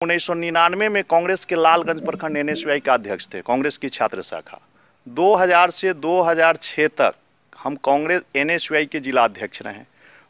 1999 में कांग्रेस के लालगंज प्रखंड एनएसयूआई का अध्यक्ष थे, कांग्रेस की छात्र शाखा। 2000 से 2006 तक हम कांग्रेस एनएसयूआई के जिला अध्यक्ष रहे।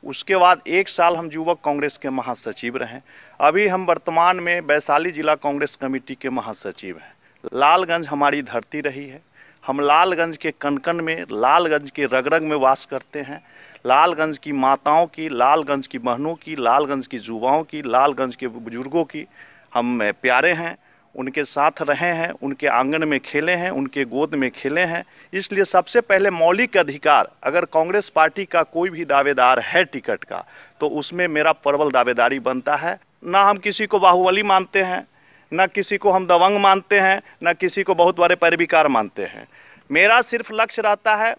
उसके बाद 1 साल हम युवक कांग्रेस के महासचिव रहे। अभी हम वर्तमान में वैशाली जिला कांग्रेस कमेटी के महासचिव हैं। लालगंज हमारी धरती रही है। हम लालगंज के कण-कण में, लालगंज के रग-रग में वास करते हैं। लालगंज की माताओं की, लालगंज की बहनों की, लालगंज की युवाओं की, लालगंज के बुजुर्गों की हम प्यारे हैं। उनके साथ रहे हैं, उनके आंगन में खेले हैं, उनके गोद में खेले हैं। इसलिए सबसे पहले मौलिक अधिकार, अगर कांग्रेस पार्टी का कोई भी दावेदार है टिकट का, तो उसमें मेरा प्रबल दावेदारी बनता है। ना हम किसी को बाहुबली मानते हैं, ना किसी को हम दबंग मानते हैं, ना किसी को बहुत बड़े पैरविकार मानते हैं। मेरा सिर्फ लक्ष्य रहता है,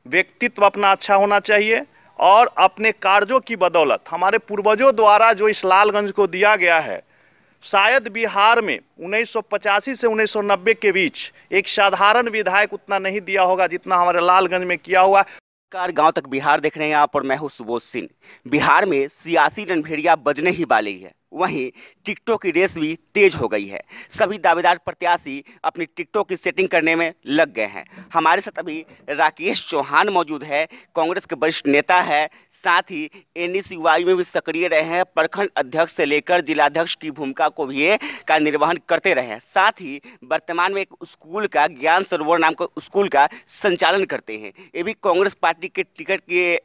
व्यक्तित्व अपना अच्छा होना चाहिए और अपने कार्यों की बदौलत हमारे पूर्वजों द्वारा जो इस लालगंज को दिया गया है, शायद बिहार में 1985 से 1990 के बीच एक साधारण विधायक उतना नहीं दिया होगा जितना हमारे लालगंज में किया हुआ। गांव तक बिहार देख रहे हैं आप और मैं हूं सुबोध सिंह। बिहार में सियासी रणभेड़िया बजने ही वाली है, वहीं टिकटों की रेस भी तेज हो गई है। सभी दावेदार प्रत्याशी अपनी टिकटों की सेटिंग करने में लग गए हैं। हमारे साथ अभी राकेश चौहान मौजूद है, कांग्रेस के वरिष्ठ नेता है, साथ ही एनएसयूआई में भी सक्रिय रहे हैं। प्रखंड अध्यक्ष से लेकर जिलाध्यक्ष की भूमिका को भी का निर्वहन करते रहे हैं। साथ ही वर्तमान में एक स्कूल का, ज्ञान सरोवर नाम का स्कूल का संचालन करते हैं। ये भी कांग्रेस पार्टी के टिकट के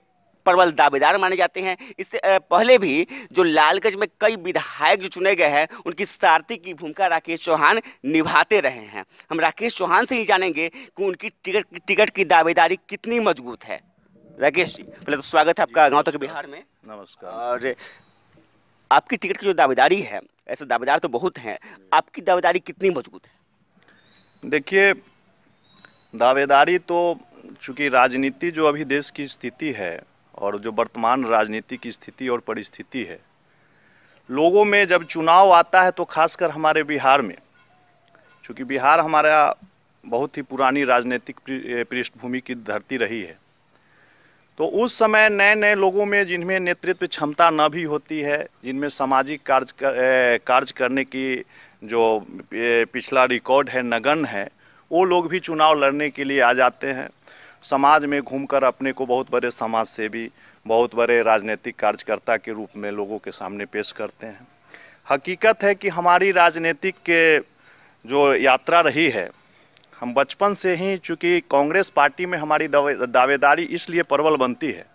प्रबल दावेदार माने जाते हैं। इससे पहले भी जो लालगंज में कई विधायक जो चुने गए हैं, उनकी सारथी की भूमिका राकेश चौहान निभाते रहे हैं। हम राकेश चौहान से ही जानेंगे कि उनकी टिकट की दावेदारी कितनी मजबूत है। राकेश जी, पहले तो स्वागत है आपका गांव तक बिहार में। नमस्कार। और आपकी टिकट की जो दावेदारी है, ऐसे दावेदार तो बहुत हैं, आपकी दावेदारी कितनी मजबूत है? देखिए, दावेदारी तो चूँकि राजनीति जो अभी देश की स्थिति है और जो वर्तमान राजनीति की स्थिति और परिस्थिति है, लोगों में जब चुनाव आता है तो खासकर हमारे बिहार में, चूँकि बिहार हमारा बहुत ही पुरानी राजनीतिक पृष्ठभूमि की धरती रही है, तो उस समय नए नए लोगों में जिनमें नेतृत्व क्षमता न भी होती है, जिनमें सामाजिक कार्य करने की जो पिछला रिकॉर्ड है, नगण्य है, वो लोग भी चुनाव लड़ने के लिए आ जाते हैं। समाज में घूमकर अपने को बहुत बड़े समाज सेवी, बहुत बड़े राजनीतिक कार्यकर्ता के रूप में लोगों के सामने पेश करते हैं। हकीकत है कि हमारी राजनीतिक के जो यात्रा रही है, हम बचपन से ही, चूँकि कांग्रेस पार्टी में हमारी दावेदारी इसलिए प्रबल बनती है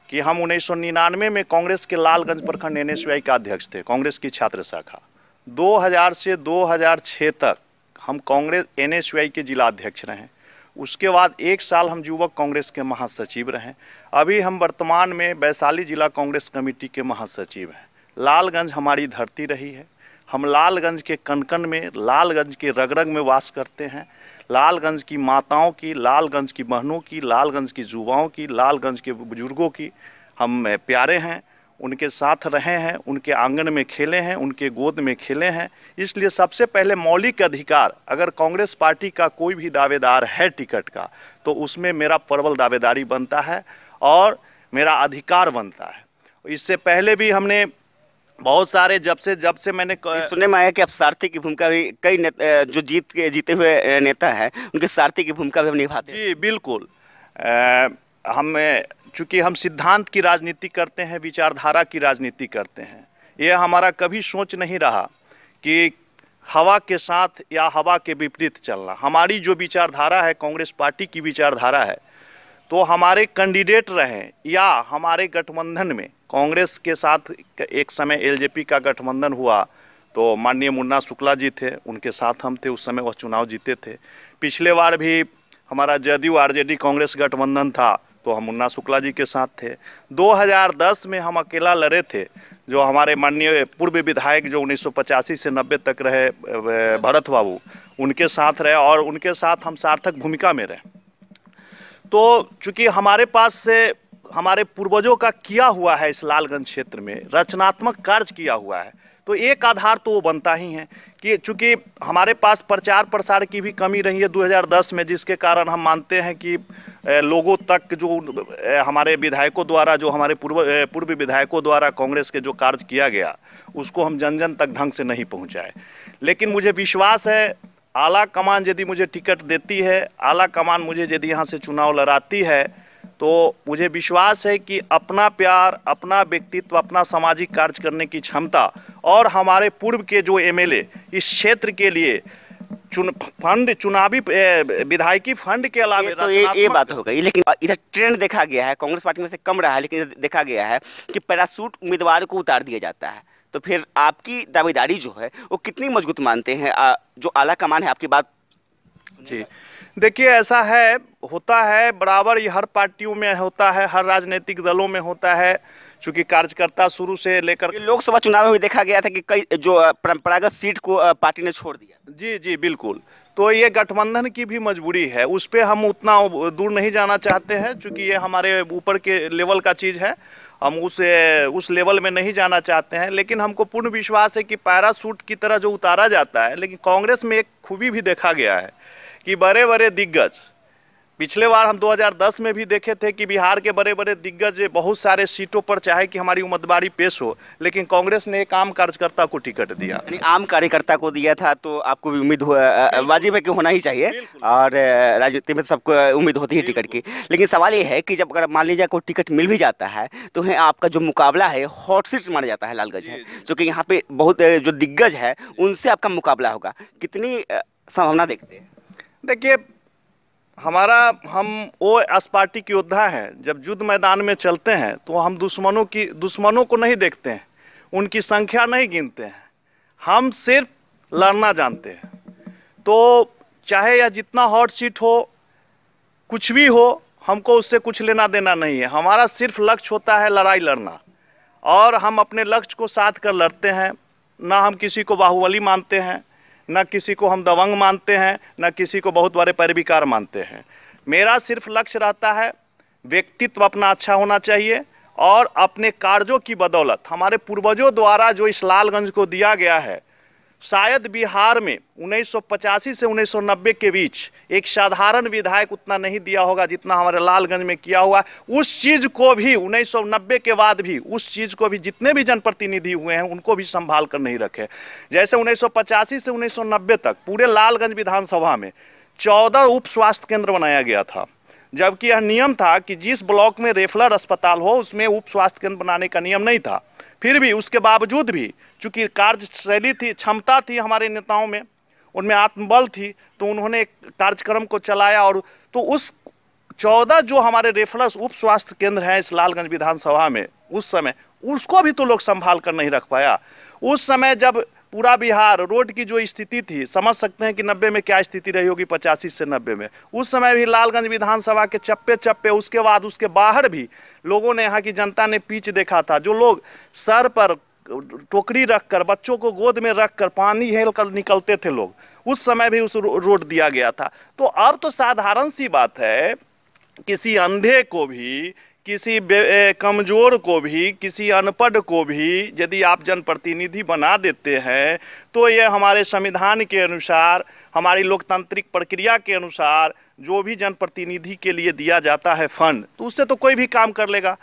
कि हम 1999 में कांग्रेस के लालगंज प्रखंड एनएसयूआई का अध्यक्ष थे, कांग्रेस की छात्र शाखा। 2000 से 2006 तक हम कांग्रेस एनएसयूआई के जिला अध्यक्ष रहे। उसके बाद 1 साल हम युवक कांग्रेस के महासचिव रहे। अभी हम वर्तमान में वैशाली जिला कांग्रेस कमेटी के महासचिव हैं। लालगंज हमारी धरती रही है। हम लालगंज के कण-कण में, लालगंज के रग-रग में वास करते हैं। लालगंज की माताओं की, लालगंज की बहनों की, लालगंज की युवाओं की, लालगंज के बुजुर्गों की हम प्यारे हैं। उनके साथ रहे हैं, उनके आंगन में खेले हैं, उनके गोद में खेले हैं। इसलिए सबसे पहले मौलिक अधिकार, अगर कांग्रेस पार्टी का कोई भी दावेदार है टिकट का, तो उसमें मेरा प्रबल दावेदारी बनता है और मेरा अधिकार बनता है। इससे पहले भी हमने बहुत सारे, जब से मैंने सुनने में आया कि आप सारथी की भूमिका भी, कई जो जीते हुए नेता हैं, उनके सारथी की भूमिका भी हम निभाते हैं। जी बिल्कुल। चूँकि हम सिद्धांत की राजनीति करते हैं, विचारधारा की राजनीति करते हैं। ये हमारा कभी सोच नहीं रहा कि हवा के साथ या हवा के विपरीत चलना। हमारी जो विचारधारा है, कांग्रेस पार्टी की विचारधारा है, तो हमारे कैंडिडेट रहें या हमारे गठबंधन में, कांग्रेस के साथ एक समय एलजेपी का गठबंधन हुआ तो माननीय मुन्ना शुक्ला जी थे, उनके साथ हम थे। उस समय वह चुनाव जीते थे। पिछले बार भी हमारा जदयू आरजेडी कांग्रेस गठबंधन था तो हम मुन्ना शुक्ला जी के साथ थे। 2010 में हम अकेला लड़े थे, जो हमारे माननीय पूर्व विधायक जो 1985 से 90 तक रहे, भरत बाबू, उनके साथ रहे और उनके साथ हम सार्थक भूमिका में रहे। तो चूँकि हमारे पास से हमारे पूर्वजों का किया हुआ है, इस लालगंज क्षेत्र में रचनात्मक कार्य किया हुआ है, तो एक आधार तो वो बनता ही है कि चूँकि हमारे पास प्रचार प्रसार की भी कमी रही है 2010 में, जिसके कारण हम मानते हैं कि लोगों तक, जो हमारे विधायकों द्वारा, जो हमारे पूर्व विधायकों द्वारा कांग्रेस के जो कार्य किया गया, उसको हम जन जन तक ढंग से नहीं पहुंचाए। लेकिन मुझे विश्वास है, आला कमान यदि मुझे टिकट देती है, आला कमान मुझे यदि यहाँ से चुनाव लड़ाती है, तो मुझे विश्वास है कि अपना प्यार, अपना व्यक्तित्व, अपना सामाजिक कार्य करने की क्षमता और हमारे पूर्व के जो एमएलए इस क्षेत्र के लिए चुनावी विधायकी फंड के अलावा, तो ये बात हो गई। लेकिन इधर ट्रेंड देखा गया है, कांग्रेस पार्टी में से कम रहा है, लेकिन इधर देखा गया है कि पैरासूट उम्मीदवार को उतार दिया जाता है। तो फिर आपकी दावेदारी जो है वो कितनी मजबूत मानते हैं? जो आला कमान है, आपकी बात जी देखिए, ऐसा है, होता है बराबर, ये हर पार्टियों में होता है, हर राजनीतिक दलों में होता है। चूंकि कार्यकर्ता शुरू से लेकर लोकसभा चुनाव में भी देखा गया था कि कई जो परंपरागत सीट को पार्टी ने छोड़ दिया। जी जी बिल्कुल। तो ये गठबंधन की भी मजबूरी है, उस पर हम उतना दूर नहीं जाना चाहते हैं, चूंकि ये हमारे ऊपर के लेवल का चीज़ है, हम उस लेवल में नहीं जाना चाहते हैं। लेकिन हमको पूर्ण विश्वास है कि पैरासूट की तरह जो उतारा जाता है, लेकिन कांग्रेस में एक खूबी भी देखा गया है कि बड़े बड़े दिग्गज, पिछले बार हम 2010 में भी देखे थे कि बिहार के बड़े बड़े दिग्गज बहुत सारे सीटों पर, चाहे कि हमारी उम्मीदवारी पेश हो, लेकिन कांग्रेस ने एक आम कार्यकर्ता को टिकट दिया। यानी आम कार्यकर्ता को दिया था, तो आपको भी उम्मीद वाजिब है कि होना ही चाहिए, और राजनीति में सबको उम्मीद होती है टिकट की। लेकिन सवाल ये है कि जब अगर मान लीजिए कोई टिकट मिल भी जाता है, तो है आपका जो मुकाबला है हॉट सीट माना जाता है, लालगंज है, क्योंकि यहाँ पे बहुत जो दिग्गज है उनसे आपका मुकाबला होगा। कितनी संभावना देखते हैं? देखिए, हम वो एस पार्टी के योद्धा हैं, जब युद्ध मैदान में चलते हैं तो हम दुश्मनों को नहीं देखते हैं, उनकी संख्या नहीं गिनते हैं, हम सिर्फ लड़ना जानते हैं। तो चाहे यह जितना हॉट सीट हो, कुछ भी हो, हमको उससे कुछ लेना देना नहीं है। हमारा सिर्फ लक्ष्य होता है लड़ाई लड़ना, और हम अपने लक्ष्य को साध कर लड़ते हैं। ना हम किसी को बाहुबली मानते हैं, न किसी को हम दबंग मानते हैं, न किसी को बहुत बड़े पैरविकार मानते हैं। मेरा सिर्फ लक्ष्य रहता है, व्यक्तित्व अपना अच्छा होना चाहिए, और अपने कार्यों की बदौलत हमारे पूर्वजों द्वारा जो इस लालगंज को दिया गया है, शायद बिहार में 1985 से 1990 के बीच एक साधारण विधायक उतना नहीं दिया होगा जितना हमारे लालगंज में किया हुआ। उस चीज़ को भी 1990 के बाद भी, उस चीज़ को भी जितने भी जनप्रतिनिधि हुए हैं उनको भी संभाल कर नहीं रखे। जैसे 1985 से 1990 तक पूरे लालगंज विधानसभा में 14 उप स्वास्थ्य केंद्र बनाया गया था, जबकि यह नियम था कि जिस ब्लॉक में रेफरल अस्पताल हो उसमें उप स्वास्थ्य केंद्र बनाने का नियम नहीं था। फिर भी उसके बावजूद भी चूंकि कार्यशैली थी, क्षमता थी हमारे नेताओं में, उनमें आत्मबल थी, तो उन्होंने एक कार्यक्रम को चलाया। और तो उस 14 जो हमारे रेफरल उप स्वास्थ्य केंद्र हैं इस लालगंज विधानसभा में, उस समय उसको भी तो लोग संभाल कर नहीं रख पाया। उस समय जब पूरा बिहार रोड की जो स्थिति थी, समझ सकते हैं कि 90 में क्या स्थिति रही होगी, 85 से 90 में। उस समय भी लालगंज विधानसभा के चप्पे चप्पे, उसके बाद उसके बाहर भी लोगों ने, यहाँ की जनता ने पिच देखा था। जो लोग सर पर टोकरी रखकर, बच्चों को गोद में रखकर पानी हेल कर निकलते थे लोग, उस समय भी उस रोड दिया गया था। तो अब तो साधारण सी बात है, किसी अंधे को भी, किसी कमज़ोर को भी, किसी अनपढ़ को भी यदि आप जनप्रतिनिधि बना देते हैं, तो ये हमारे संविधान के अनुसार, हमारी लोकतांत्रिक प्रक्रिया के अनुसार जो भी जनप्रतिनिधि के लिए दिया जाता है फंड, तो उससे तो कोई भी काम कर लेगा,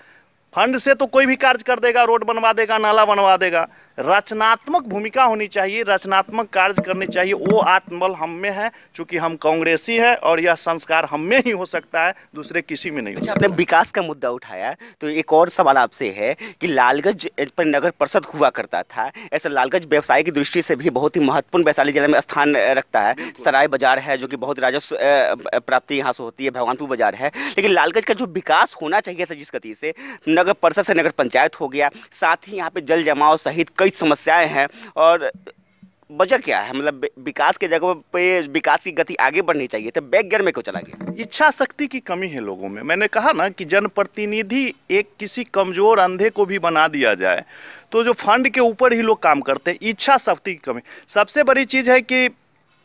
फंड से तो कोई भी कार्य कर देगा, रोड बनवा देगा, नाला बनवा देगा। रचनात्मक भूमिका होनी चाहिए, रचनात्मक कार्य करने चाहिए, वो आत्मबल हम में है, चूंकि हम कांग्रेसी है, और यह संस्कार हम में ही हो सकता है, दूसरे किसी में नहीं। अच्छा, आपने विकास का मुद्दा उठाया, तो एक और सवाल आपसे है कि लालगंज पर नगर परिषद हुआ करता था, ऐसा लालगंज व्यवसाय की दृष्टि से भी बहुत ही महत्वपूर्ण वैशाली जिले में स्थान रखता है। सराय बाजार है जो कि बहुत राजस्व प्राप्ति यहाँ से होती है, भगवानपुर बाजार है, लेकिन लालगंज का जो विकास होना चाहिए था जिस गति से, नगर परिषद से नगर पंचायत हो गया, साथ ही यहाँ पे जल जमाव सहित कई समस्याएं हैं। और वजह क्या है? मतलब विकास के जगह पे विकास की गति आगे बढ़नी चाहिए, तो बैक गियर में क्यों चला गया? इच्छा शक्ति की कमी है लोगों में। मैंने कहा ना कि जनप्रतिनिधि एक किसी कमजोर अंधे को भी बना दिया जाए तो जो फंड के ऊपर ही लोग काम करते हैं, इच्छा शक्ति की कमी। सबसे बड़ी चीज़ है कि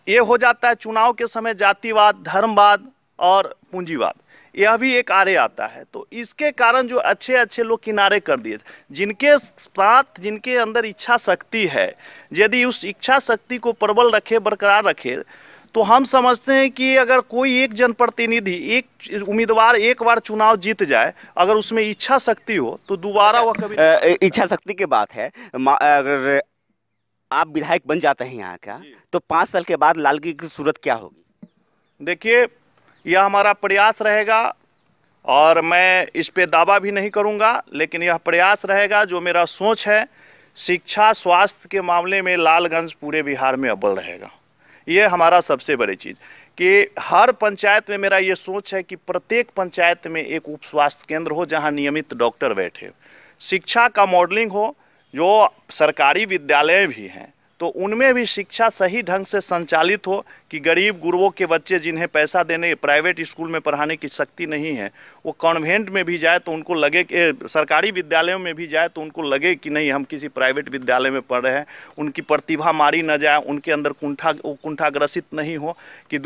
ये हो जाता है चुनाव के समय जातिवाद, धर्मवाद और पूंजीवाद, यह भी एक आरे आता है। तो इसके कारण जो अच्छे अच्छे लोग किनारे कर दिए, जिनके साथ, जिनके अंदर इच्छा शक्ति है, यदि उस इच्छा शक्ति को प्रबल रखे, बरकरार रखे, तो हम समझते हैं कि अगर कोई एक जनप्रतिनिधि, एक उम्मीदवार एक बार चुनाव जीत जाए, अगर उसमें इच्छा शक्ति हो तो दोबारा वह कभी इच्छा शक्ति की बात है। अगर आप विधायक बन जाते हैं यहाँ का, तो 5 साल के बाद लालगंज की सूरत क्या होगी? देखिए, यह हमारा प्रयास रहेगा और मैं इस पे दावा भी नहीं करूंगा, लेकिन यह प्रयास रहेगा। जो मेरा सोच है, शिक्षा स्वास्थ्य के मामले में लालगंज पूरे बिहार में अव्वल रहेगा। ये हमारा सबसे बड़ी चीज़ कि हर पंचायत में मेरा ये सोच है कि प्रत्येक पंचायत में एक उप स्वास्थ्य केंद्र हो जहां नियमित डॉक्टर बैठे, शिक्षा का मॉडलिंग हो। जो सरकारी विद्यालय भी हैं तो उनमें भी शिक्षा सही ढंग से संचालित हो कि गरीब गुरबों के बच्चे जिन्हें पैसा देने, प्राइवेट स्कूल में पढ़ाने की शक्ति नहीं है, वो कॉन्वेंट में भी जाए तो उनको लगे कि, सरकारी विद्यालयों में भी जाए तो उनको लगे कि नहीं हम किसी प्राइवेट विद्यालय में पढ़ रहे हैं। उनकी प्रतिभा मारी न जाए, उनके अंदर कुंठाग्रसित नहीं हो कि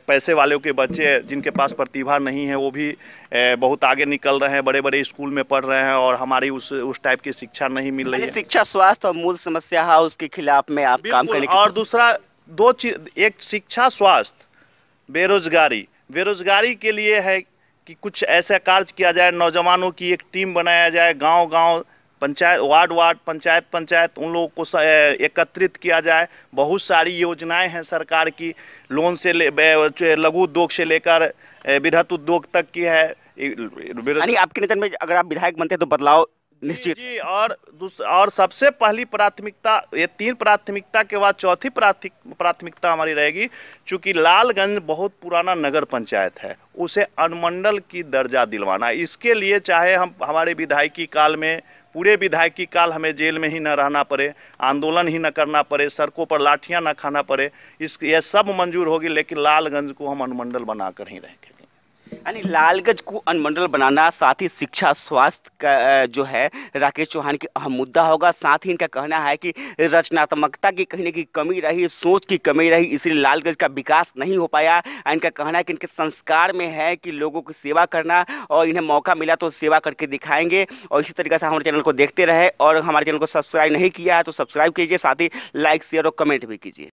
पैसे वालों के बच्चे जिनके पास प्रतिभा नहीं है वो भी बहुत आगे निकल रहे हैं, बड़े बड़े स्कूल में पढ़ रहे हैं और हमारी उस टाइप की शिक्षा नहीं मिल रही है। शिक्षा स्वास्थ्य और मूल समस्या है, उसके खिलाफ में आप काम करने की। और दूसरा दो चीज, एक शिक्षा स्वास्थ्य, बेरोजगारी के लिए है कि कुछ ऐसा कार्य किया जाए, नौजवानों की एक टीम बनाया जाए, गांव-गांव, पंचायत, वार्ड पंचायत उन लोगों को एकत्रित किया जाए। बहुत सारी योजनाएं हैं सरकार की, लोन से लघु उद्योग से लेकर बृहत उद्योग तक की है। यानी आपके नजर में अगर आप विधायक बनते हैं तो बदलाव निश्चित जी। और सबसे पहली प्राथमिकता, ये 3 प्राथमिकता के बाद चौथी प्राथमिकता हमारी रहेगी, चूंकि लालगंज बहुत पुराना नगर पंचायत है, उसे अनुमंडल की दर्जा दिलवाना। इसके लिए चाहे हमारे विधायकी काल में, पूरे विधायकी काल हमें जेल में ही न रहना पड़े, आंदोलन ही न करना पड़े, सड़कों पर लाठियां न खाना पड़े, यह सब मंजूर होगी, लेकिन लालगंज को हम अनुमंडल बनाकर ही रहेंगे। यानी लालगंज को अनुमंडल बनाना, साथ ही शिक्षा स्वास्थ्य का जो है राकेश चौहान की अहम मुद्दा होगा। साथ ही इनका कहना है कि रचनात्मकता की कहीं न कहीं कमी रही, सोच की कमी रही, इसलिए लालगंज का विकास नहीं हो पाया। इनका कहना है कि इनके संस्कार में है कि लोगों की सेवा करना, और इन्हें मौका मिला तो सेवा करके दिखाएंगे। और इसी तरीके से हमारे चैनल को देखते रहे, और हमारे चैनल को सब्सक्राइब नहीं किया है तो सब्सक्राइब कीजिए, साथ ही लाइक शेयर और कमेंट भी कीजिए।